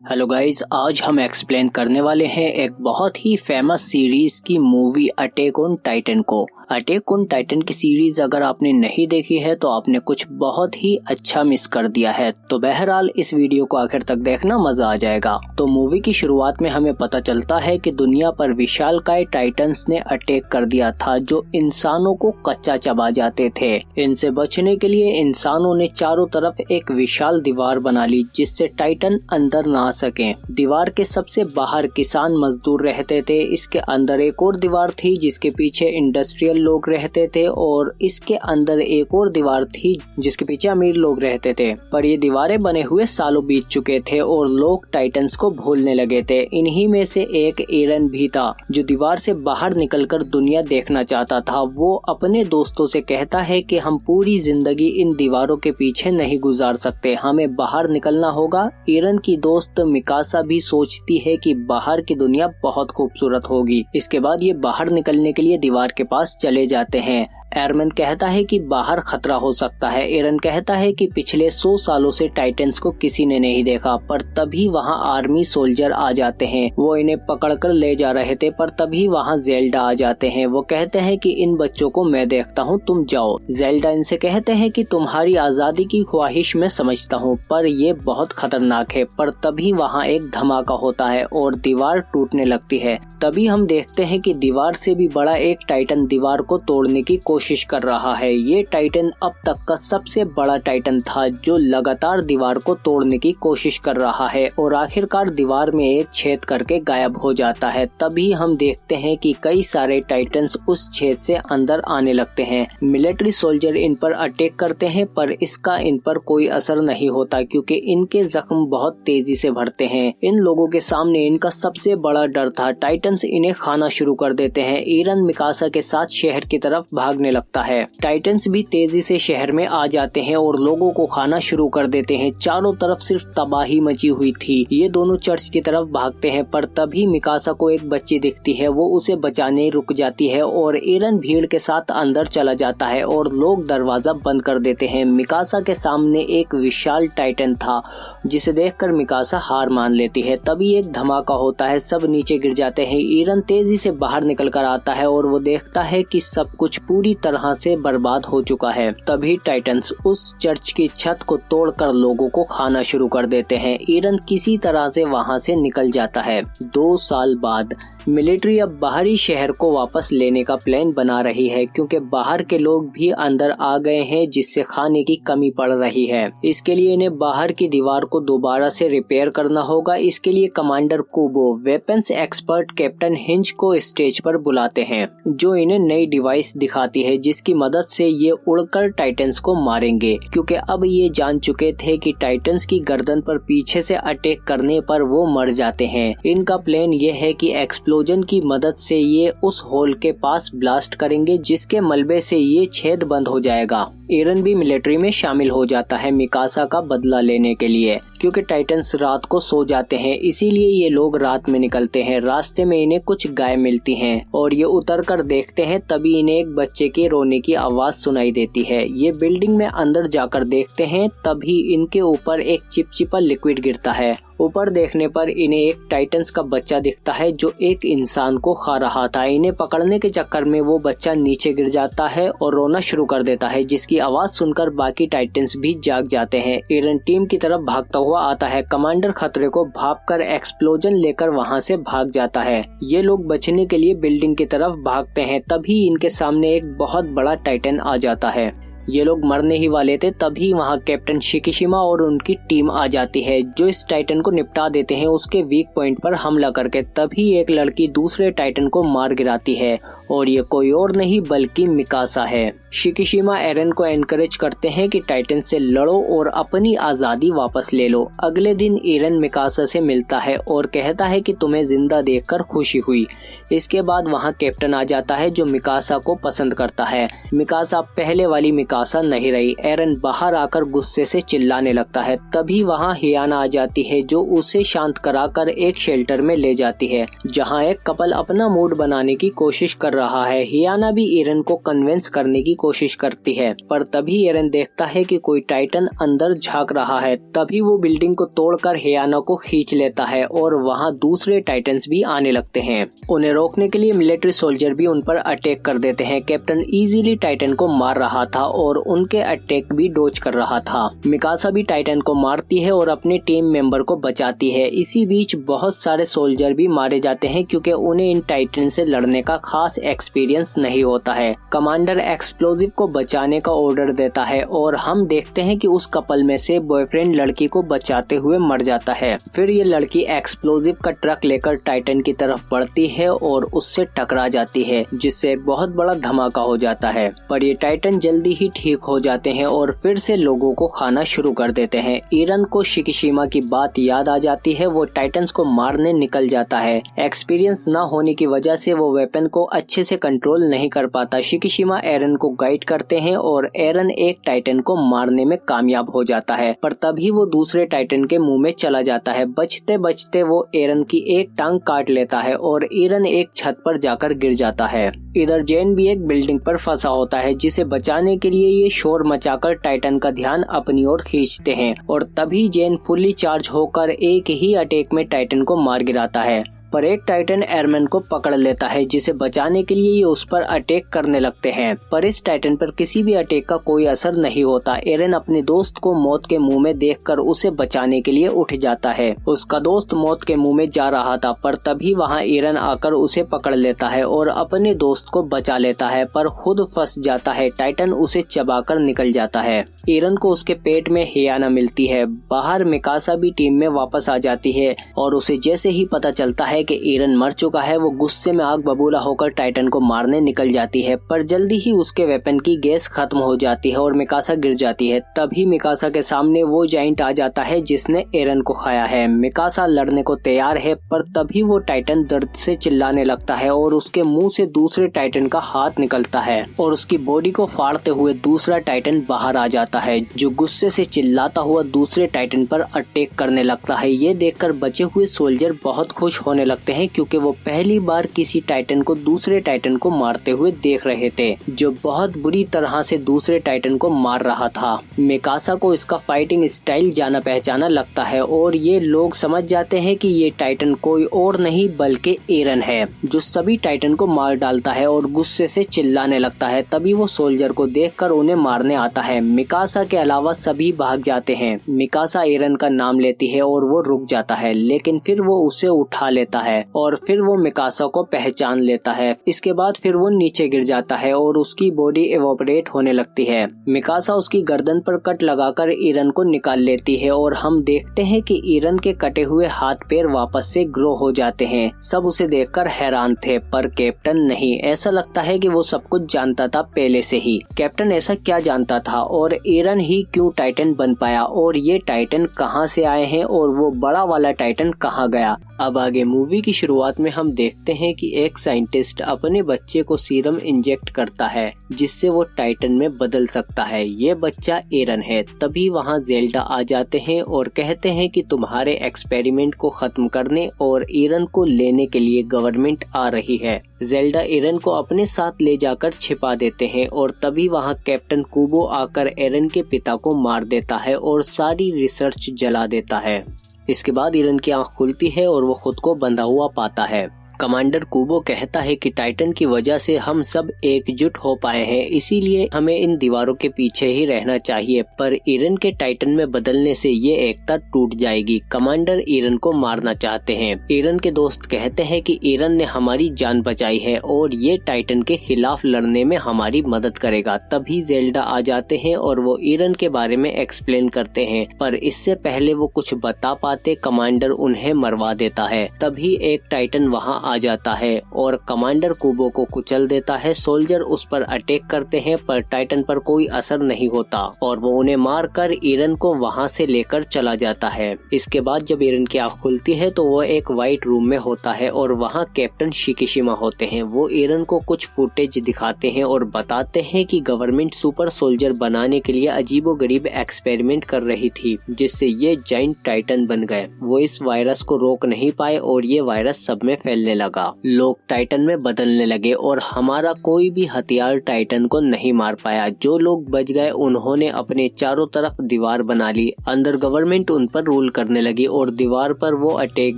Hello guys, आज हम explain करने वाले हैं एक बहुत ही फेमस सीरीज की मूवी अटैक ऑन टाइटन को। अटैक ऑन टाइटन की सीरीज अगर आपने नहीं देखी है तो आपने कुछ बहुत ही अच्छा मिस कर दिया है। तो बहरहाल इस वीडियो को आखिर तक देखना, मजा आ जाएगा। तो मूवी की शुरुआत में हमें पता चलता है कि दुनिया पर विशालकाय टाइटन्स ने अटैक कर दिया था जो इंसानों को कच्चा चबा जाते थे। इनसे बचने के लिए इंसानों ने चारों तरफ एक विशाल दीवार बना ली जिससे टाइटन अंदर ना सके। दीवार के सबसे बाहर किसान मजदूर रहते थे। इसके अंदर एक और दीवार थी जिसके पीछे इंडस्ट्रियल लोग रहते थे और इसके अंदर एक और दीवार थी जिसके पीछे अमीर लोग रहते थे। पर ये दीवारें बने हुए सालों बीत चुके थे और लोग टाइटन्स को भूलने लगे थे। इन्हीं में से एक एरन भी था जो दीवार से बाहर निकलकर दुनिया देखना चाहता था। वो अपने दोस्तों से कहता है कि हम पूरी जिंदगी इन दीवारों के पीछे नहीं गुजार सकते, हमें बाहर निकलना होगा। एरन की दोस्त मिकासा भी सोचती है कि बाहर की दुनिया बहुत खूबसूरत होगी। इसके बाद ये बाहर निकलने के लिए दीवार के पास चले जाते हैं। एरमन कहता है कि बाहर खतरा हो सकता है। एरन कहता है कि पिछले 100 सालों से टाइटन्स को किसी ने नहीं देखा, पर तभी वहां आर्मी सोल्जर आ जाते हैं। वो इन्हें पकड़कर ले जा रहे थे, पर तभी वहां जेल्डा आ जाते हैं। वो कहते हैं कि इन बच्चों को मैं देखता हूं, तुम जाओ। जेल्डा इनसे कहते हैं कि तुम्हारी आजादी की ख्वाहिश मैं समझता हूं, पर ये बहुत खतरनाक है। पर तभी वहां एक धमाका होता है और दीवार टूटने लगती है। तभी हम देखते हैं कि दीवार से भी बड़ा एक टाइटन दीवार को तोड़ने की कोशिश कर रहा है। ये टाइटन अब तक का सबसे बड़ा टाइटन था जो लगातार दीवार को तोड़ने की कोशिश कर रहा है और आखिरकार दीवार में एक छेद करके गायब हो जाता है। तभी हम देखते हैं कि कई सारे टाइटन्स उस छेद से अंदर आने लगते हैं। मिलिट्री सोल्जर इन पर अटैक करते हैं पर इसका इन पर कोई असर नहीं होता क्योंकि इनके जख्म बहुत तेजी से भरते हैं। इन लोगों के सामने इनका सबसे बड़ा डर था। टाइटन्स इन्हें खाना शुरू कर देते हैं। एरन मिकासा के साथ शहर की तरफ भागने लगता है। टाइटन्स भी तेजी से शहर में आ जाते हैं और लोगों को खाना शुरू कर देते हैं। चारों तरफ सिर्फ तबाही मची हुई थी। ये दोनों चर्च की तरफ भागते हैं पर तभी मिकासा को एक बच्ची दिखती है। वो उसे बचाने रुक जाती है और एरन भीड़ के साथ अंदर चला जाता है और लोग दरवाजा बंद कर देते हैं। मिकासा के सामने एक विशाल टाइटन था जिसे देखकर मिकासा हार मान लेती है। तभी एक धमाका होता है, सब नीचे गिर जाते हैं। एरन तेजी से बाहर निकल कर आता है और वो देखता है कि सब कुछ पूरी तरह से बर्बाद हो चुका है। तभी टाइटन्स उस चर्च की छत को तोड़कर लोगों को खाना शुरू कर देते हैं। एरन किसी तरह से वहां से निकल जाता है। 2 साल बाद मिलिट्री अब बाहरी शहर को वापस लेने का प्लान बना रही है क्योंकि बाहर के लोग भी अंदर आ गए हैं जिससे खाने की कमी पड़ रही है। इसके लिए इन्हें बाहर की दीवार को दोबारा से रिपेयर करना होगा। इसके लिए commander कुबो weapons expert captain Hinch को स्टेज पर बुलाते हैं जो इन्हें नई डिवाइस दिखाती है जिसकी मदद से ये उड़कर टाइटन्स को मारेंगे क्योंकि अब ये जान चुके थे कि टाइटन्स की गर्दन पर पीछे से अटैक करने पर वो मर जाते हैं। इनका प्लान ये है कि एक्सप्लोजन की मदद से ये उस होल के पास ब्लास्ट करेंगे जिसके मलबे से ये छेद बंद हो जाएगा। एरन भी मिलिट्री में शामिल हो जाता है मिकासा का बदला लेने के लिए क्योंकि टाइटन्स रात को सो जाते हैं, इसीलिए ये लोग रात में निकलते हैं। रास्ते में इन्हें कुछ गाय मिलती हैं और ये उतर कर देखते हैं। तभी इन्हें एक बच्चे के रोने की आवाज सुनाई देती है। ये बिल्डिंग में अंदर जाकर देखते हैं, तभी इनके ऊपर एक चिपचिपा लिक्विड गिरता है। ऊपर देखने पर इन्हें एक टाइटन्स का बच्चा दिखता है जो एक इंसान को खा रहा था। इन्हें पकड़ने के चक्कर में वो बच्चा नीचे गिर जाता है और रोना शुरू कर देता है जिसकी आवाज सुनकर बाकी टाइटन्स भी जाग जाते हैं। एरन टीम की तरफ भागता हुआ आता है। कमांडर खतरे को भांपकर एक्सप्लोजन लेकर वहां से भाग जाता है। ये लोग बचने के लिए बिल्डिंग की तरफ भागते हैं। तभी इनके सामने एक बहुत बड़ा टाइटन आ जाता है। ये लोग मरने ही वाले थे। तभी वहाँ कैप्टन शिकिशिमा और उनकी टीम आ जाती है जो इस टाइटन को निपटा देते हैं उसके वीक पॉइंट पर हमला करके। तभी एक लड़की दूसरे टाइटन को मार गिराती है और ये कोई और नहीं बल्कि मिकासा है। शिकिशिमा एरन को एनकरेज करते हैं कि टाइटन से लड़ो और अपनी आजादी वापस ले लो। अगले दिन एरन मिकासा से मिलता है और कहता है कि तुम्हें जिंदा देखकर खुशी हुई। इसके बाद वहाँ कैप्टन आ जाता है जो मिकासा को पसंद करता है। मिकासा पहले वाली मिकासा नहीं रही। एरन बाहर आकर गुस्से से चिल्लाने लगता है। तभी वहाँ हियाना आ जाती है जो उसे शांत कराकर एक शेल्टर में ले जाती है जहाँ एक कपल अपना मूड बनाने की कोशिश कर रहा है। हियाना भी एरन को कन्विंस करने की कोशिश करती है, पर तभी एरन देखता है कि कोई टाइटन अंदर झांक रहा है। तभी वो बिल्डिंग को तोड़कर हियाना को खींच लेता है और वहाँ दूसरे टाइटन्स भी आने लगते हैं। उन्हें रोकने के लिए मिलिट्री सोल्जर भी उन पर अटैक कर देते हैं। कैप्टन इजीली टाइटन को मार रहा था और उनके अटैक भी डोज कर रहा था। मिकासा भी टाइटन को मारती है और अपने टीम मेंबर को बचाती है। इसी बीच बहुत सारे सोल्जर भी मारे जाते हैं क्योंकि उन्हें इन टाइटन से लड़ने का खास एक्सपीरियंस नहीं होता है। कमांडर एक्सप्लोजिव को बचाने का ऑर्डर देता है और हम देखते हैं कि उस कपल में से बॉयफ्रेंड लड़की को बचाते हुए मर जाता है। फिर ये लड़की एक्सप्लोजिव का ट्रक लेकर टाइटन की तरफ बढ़ती है और उससे टकरा जाती है, जिससे एक बहुत बड़ा धमाका हो जाता है। पर ये टाइटन जल्दी ही ठीक हो जाते हैं और फिर से लोगों को खाना शुरू कर देते हैं। एरन को शिकिशिमा की बात याद आ जाती है। वो टाइटन्स को मारने निकल जाता है। एक्सपीरियंस न होने की वजह से वो वेपन को अच्छे से कंट्रोल नहीं कर पाता। शिकिशिमा एरन को गाइड करते हैं और एरन एक टाइटन को मारने में कामयाब हो जाता है, पर तभी वो दूसरे टाइटन के मुंह में चला जाता है। बचते बचते वो एरन की एक टांग काट लेता है और एरन एक छत पर जाकर गिर जाता है। इधर जेन भी एक बिल्डिंग पर फंसा होता है, जिसे बचाने के लिए ये शोर मचाकर टाइटन का ध्यान अपनी ओर खींचते हैं और तभी जेन फुल्ली चार्ज होकर एक ही अटैक में टाइटन को मार गिराता है। पर एक टाइटन एयरमैन को पकड़ लेता है, जिसे बचाने के लिए ये उस पर अटैक करने लगते हैं, पर इस टाइटन पर किसी भी अटैक का कोई असर नहीं होता। एरन अपने दोस्त को मौत के मुंह में देखकर उसे बचाने के लिए उठ जाता है। उसका दोस्त मौत के मुंह में जा रहा था, पर तभी वहाँ एरन आकर उसे पकड़ लेता है और अपने दोस्त को बचा लेता है, पर खुद फंस जाता है। टाइटन उसे चबाकर निकल जाता है। एरन को उसके पेट में हियाना मिलती है। बाहर मिकासा भी टीम में वापस आ जाती है और उसे जैसे ही पता चलता है कि एरन मर चुका है, वो गुस्से में आग बबूला होकर टाइटन को मारने निकल जाती है, पर जल्दी ही उसके वेपन की गैस खत्म हो जाती है और मिकासा गिर जाती है। तभी मिकासा के सामने वो जाइंट आ जाता है जिसने एरन को खाया है। मिकासा लड़ने को तैयार है, पर तभी वो टाइटन दर्द से चिल्लाने लगता है और उसके मुंह से दूसरे टाइटन का हाथ निकलता है और उसकी बॉडी को फाड़ते हुए दूसरा टाइटन बाहर आ जाता है, जो गुस्से से चिल्लाता हुआ दूसरे टाइटन पर अटैक करने लगता है। ये देखकर बचे हुए सोल्जर बहुत खुश होने लगते हैं क्योंकि वो पहली बार किसी टाइटन को दूसरे टाइटन को मारते हुए देख रहे थे, जो बहुत बुरी तरह से दूसरे टाइटन को मार रहा था। मिकासा को इसका फाइटिंग स्टाइल जाना पहचाना लगता है और ये लोग समझ जाते हैं कि ये टाइटन कोई और नहीं बल्कि एरन है, जो सभी टाइटन को मार डालता है और गुस्से से चिल्लाने लगता है। तभी वो सोल्जर को देखकर उन्हें मारने आता है। मिकासा के अलावा सभी भाग जाते हैं। मिकासा एरन का नाम लेती है और वो रुक जाता है, लेकिन फिर वो उसे उठा लेता है और फिर वो मिकासा को पहचान लेता है। इसके बाद फिर वो नीचे गिर जाता है और उसकी बॉडी एवोपरेट होने लगती है। मिकासा उसकी गर्दन पर कट लगाकर एरन को निकाल लेती है और हम देखते हैं कि एरन के कटे हुए हाथ पैर वापस से ग्रो हो जाते हैं। सब उसे देखकर हैरान थे, पर कैप्टन नहीं। ऐसा लगता है कि वो सब कुछ जानता था पहले से ही। कैप्टन ऐसा क्या जानता था और एरन ही क्यों टाइटन बन पाया और ये टाइटन कहाँ से आए हैं और वो बड़ा वाला टाइटन कहाँ गया। अब आगे मूवी की शुरुआत में हम देखते हैं कि एक साइंटिस्ट अपने बच्चे को सीरम इंजेक्ट करता है, जिससे वो टाइटन में बदल सकता है। ये बच्चा एरन है। तभी वहाँ जेल्डा आ जाते हैं और कहते हैं कि तुम्हारे एक्सपेरिमेंट को खत्म करने और एरन को लेने के लिए गवर्नमेंट आ रही है। जेल्डा एरन को अपने साथ ले जाकर छिपा देते हैं और तभी वहाँ कैप्टन कुबो आकर एरन के पिता को मार देता है और सारी रिसर्च जला देता है। इसके बाद एरन की आंख खुलती है और वो खुद को बंधा हुआ पाता है। कमांडर कुबो कहता है कि टाइटन की वजह से हम सब एकजुट हो पाए हैं, इसीलिए हमें इन दीवारों के पीछे ही रहना चाहिए, पर एरन के टाइटन में बदलने से ये एकता टूट जाएगी। कमांडर एरन को मारना चाहते हैं। एरन के दोस्त कहते हैं कि एरन ने हमारी जान बचाई है और ये टाइटन के खिलाफ लड़ने में हमारी मदद करेगा। तभी जेल्डा आ जाते हैं और वो एरन के बारे में एक्सप्लेन करते हैं, पर इससे पहले वो कुछ बता पाते कमांडर उन्हें मरवा देता है। तभी एक टाइटन वहाँ आ जाता है और कमांडर कुबो को कुचल देता है। सोल्जर उस पर अटैक करते हैं पर टाइटन पर कोई असर नहीं होता और वो उन्हें मारकर एरन को वहां से लेकर चला जाता है। इसके बाद जब एरन की आँख खुलती है तो वो एक व्हाइट रूम में होता है और वहाँ कैप्टन शिकिशिमा होते हैं। वो एरन को कुछ फुटेज दिखाते हैं और बताते हैं कि गवर्नमेंट सुपर सोल्जर बनाने के लिए अजीबोगरीब एक्सपेरिमेंट कर रही थी जिससे ये जाइंट टाइटन बन गए। वो इस वायरस को रोक नहीं पाए और ये वायरस सब में फैलने लगा। लोग टाइटन में बदलने लगे और हमारा कोई भी हथियार टाइटन को नहीं मार पाया। जो लोग बच गए उन्होंने अपने चारों तरफ दीवार बना ली। अंदर गवर्नमेंट उन पर रूल करने लगी और दीवार पर वो अटैक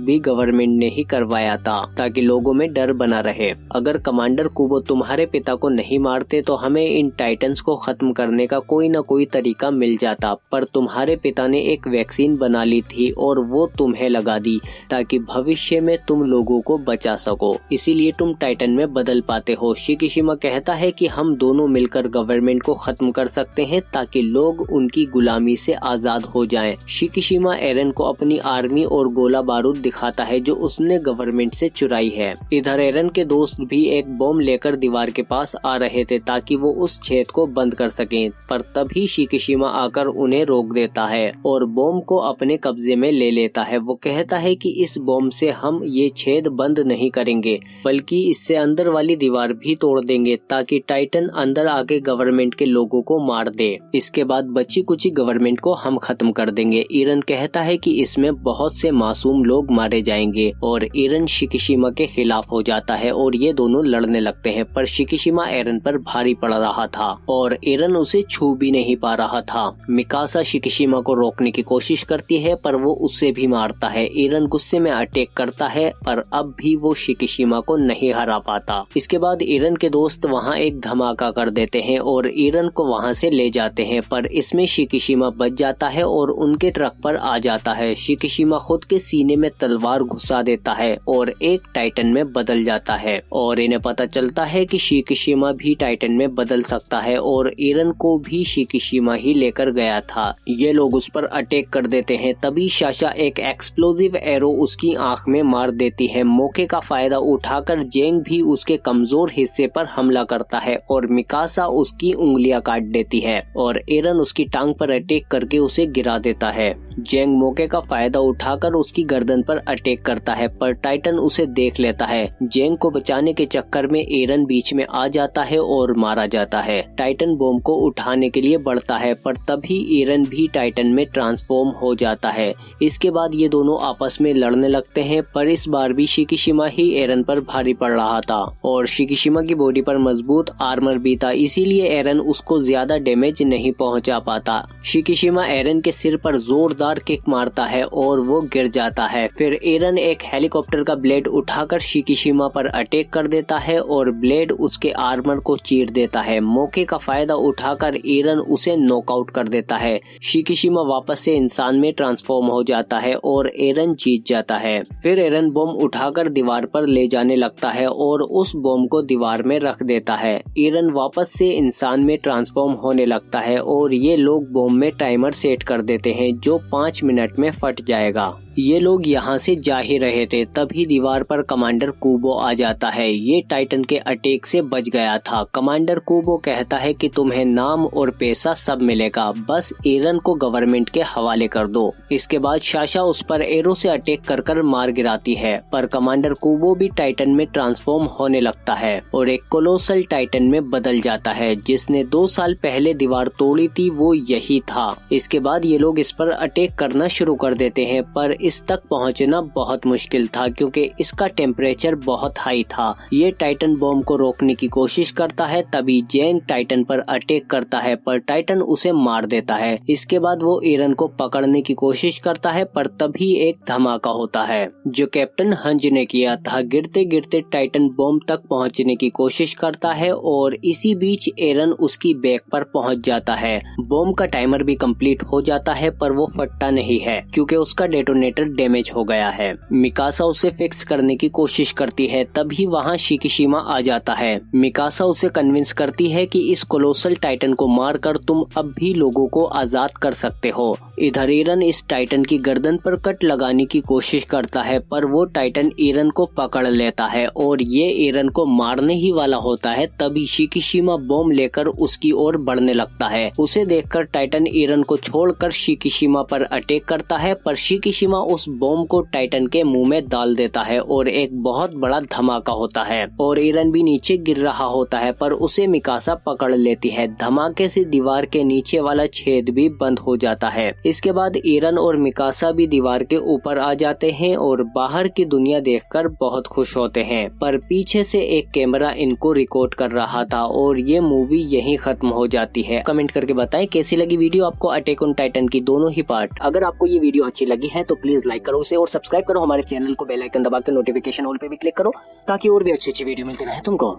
भी गवर्नमेंट ने ही करवाया था ताकि लोगों में डर बना रहे। अगर कमांडर कुबो तुम्हारे पिता को नहीं मारते तो हमें इन टाइटन्स को खत्म करने का कोई न कोई तरीका मिल जाता, पर तुम्हारे पिता ने एक वैक्सीन बना ली थी और वो तुम्हें लगा दी ताकि भविष्य में तुम लोगों को बचा सको, इसीलिए तुम टाइटन में बदल पाते हो। शिकिशिमा कहता है कि हम दोनों मिलकर गवर्नमेंट को खत्म कर सकते हैं ताकि लोग उनकी गुलामी से आजाद हो जाएं। शिकिशिमा एरन को अपनी आर्मी और गोला बारूद दिखाता है जो उसने गवर्नमेंट से चुराई है। इधर एरन के दोस्त भी एक बॉम्ब लेकर दीवार के पास आ रहे थे ताकि वो उस छेद को बंद कर सकें, पर तभी शिकिशिमा आकर उन्हें रोक देता है और बॉम्ब को अपने कब्जे में ले लेता है। वो कहता है कि इस बॉम्ब से हम ये छेद बंद नहीं करेंगे बल्कि इससे अंदर वाली दीवार भी तोड़ देंगे ताकि टाइटन अंदर आके गवर्नमेंट के लोगों को मार दे। इसके बाद बची कुची गवर्नमेंट को हम खत्म कर देंगे। एरन कहता है कि इसमें बहुत से मासूम लोग मारे जाएंगे और एरन शिकिशिमा के खिलाफ हो जाता है और ये दोनों लड़ने लगते हैं, पर शिकिशिमा एरन पर भारी पड़ रहा था और एरन उसे छू भी नहीं पा रहा था। मिकासा शिकिशिमा को रोकने की कोशिश करती है पर वो उससे भी मारता है। एरन गुस्से में अटैक करता है पर अब भी वो शिकिशिमा को नहीं हरा पाता। इसके बाद एरन के दोस्त वहाँ एक धमाका कर देते हैं और एरन को वहाँ से ले जाते हैं, पर इसमें शिकिशिमा बच जाता है और उनके ट्रक पर आ जाता है। शिकिशिमा खुद के सीने में तलवार घुसा देता है और एक टाइटन में बदल जाता है और इन्हें पता चलता है कि शिकिशिमा भी टाइटन में बदल सकता है और एरन को भी शिकिशिमा ही लेकर गया था। ये लोग उस पर अटैक कर देते हैं। तभी शाशा एक एक्सप्लोजिव एरो उसकी आंख में मार देती है। मौके का फायदा उठाकर जेंग भी उसके कमजोर हिस्से पर हमला करता है और मिकासा उसकी उंगलियां काट देती है और एरन उसकी टांग पर अटैक करके उसे गिरा देता है। जेंग मौके का फायदा उठाकर उसकी गर्दन पर अटैक करता है पर टाइटन उसे देख लेता है। जेंग को बचाने के चक्कर में एरन बीच में आ जाता है और मारा जाता है। टाइटन बॉम्ब को उठाने के लिए बढ़ता है पर तभी एरन भी टाइटन में ट्रांसफॉर्म हो जाता है। इसके बाद ये दोनों आपस में लड़ने लगते हैं पर इस बार भी शिकिशिमा ही एरन पर भारी पड़ रहा था और शिकिशिमा की बॉडी पर मजबूत आर्मर भी था, इसीलिए एरन उसको ज्यादा डैमेज नहीं पहुंचा पाता। शिकिशिमा एरन के सिर पर जोरदार किक मारता है और वो गिर जाता है। फिर एरन एक हेलीकॉप्टर का ब्लेड उठाकर शिकिशिमा पर अटैक कर देता है और ब्लेड उसके आर्मर को चीर देता है। मौके का फायदा उठाकर एरन उसे नॉकआउट कर देता है। शिकिशिमा वापस से इंसान में ट्रांसफॉर्म हो जाता है और एरन जीत जाता है। फिर एरन बॉम्ब उठाकर दीवार पर ले जाने लगता है और उस बॉम्ब को दीवार में रख देता है। एरन वापस से इंसान में ट्रांसफॉर्म होने लगता है और ये लोग बॉम्ब में टाइमर सेट कर देते हैं जो 5 मिनट में फट जाएगा। ये लोग यहाँ से जा ही रहे थे तभी दीवार पर कमांडर कुबो आ जाता है। ये टाइटन के अटैक से बच गया था। कमांडर कुबो कहता है कि तुम्हें नाम और पैसा सब मिलेगा, बस एरन को गवर्नमेंट के हवाले कर दो। इसके बाद शाशा उस पर एरो से अटैक कर मार गिराती है पर कमांडर कुबो भी टाइटन में ट्रांसफॉर्म होने लगता है और एक कोलोसल टाइटन में बदल जाता है। जिसने 2 साल पहले दीवार तोड़ी थी वो यही था। इसके बाद ये लोग इस पर अटैक करना शुरू कर देते हैं पर इस तक पहुंचना बहुत मुश्किल था क्योंकि इसका टेम्परेचर बहुत हाई था। ये टाइटन बॉम्ब को रोकने की कोशिश करता है तभी जेंग टाइटन पर अटैक करता है पर टाइटन उसे मार देता है। इसके बाद वो एरन को पकड़ने की कोशिश करता है पर तभी एक धमाका होता है जो कैप्टन हंज ने किया था। गिरते गिरते टाइटन बॉम्ब तक पहुंचने की कोशिश करता है और इसी बीच एरन उसकी बैक पर पहुंच जाता है। बॉम्ब का टाइमर भी कंप्लीट हो जाता है पर वो फटता नहीं है क्योंकि उसका डेटोनेटर डैमेज हो गया है। मिकासा उसे फिक्स करने की कोशिश करती है तभी वहाँ शिकिशिमा आ जाता है। मिकासा उसे कन्विंस करती है कि इस कोलोसल टाइटन को मारकर तुम अब भी लोगों को आजाद कर सकते हो। इधर एरन इस टाइटन की गर्दन पर कट लगाने की कोशिश करता है पर वो टाइटन एरन को पकड़ लेता है और ये एरन को मारने ही वाला होता है। तभी शिकिशिमा बॉम्ब लेकर उसकी ओर बढ़ने लगता है। उसे देखकर टाइटन एरन को छोड़कर शिकिशिमा पर अटैक करता है, पर शिकिशिमा उस बॉम्ब को टाइटन के मुंह में डाल देता है और एक बहुत बड़ा धमाका होता है और एरन भी नीचे गिर रहा होता है, पर उसे मिकासा पकड़ लेती है। धमाके से दीवार के नीचे वाला छेद भी बंद हो जाता है। इसके बाद एरन और मिकासा भी दीवार के ऊपर आ जाते हैं और बाहर की दुनिया देखकर बहुत खुश होते हैं, पर पीछे से एक कैमरा इनको रिकॉर्ड कर रहा था और ये मूवी यहीं खत्म हो जाती है। कमेंट करके बताएं कैसी लगी वीडियो आपको अटैक ऑन टाइटन की दोनों ही पार्ट। अगर आपको ये वीडियो अच्छी लगी है तो प्लीज लाइक करो उसे और सब्सक्राइब करो हमारे चैनल को। बेल आइकन दबा के नोटिफिकेशन ऑल पे भी क्लिक करो ताकि और भी अच्छी वीडियो मिलती रहे तुमको।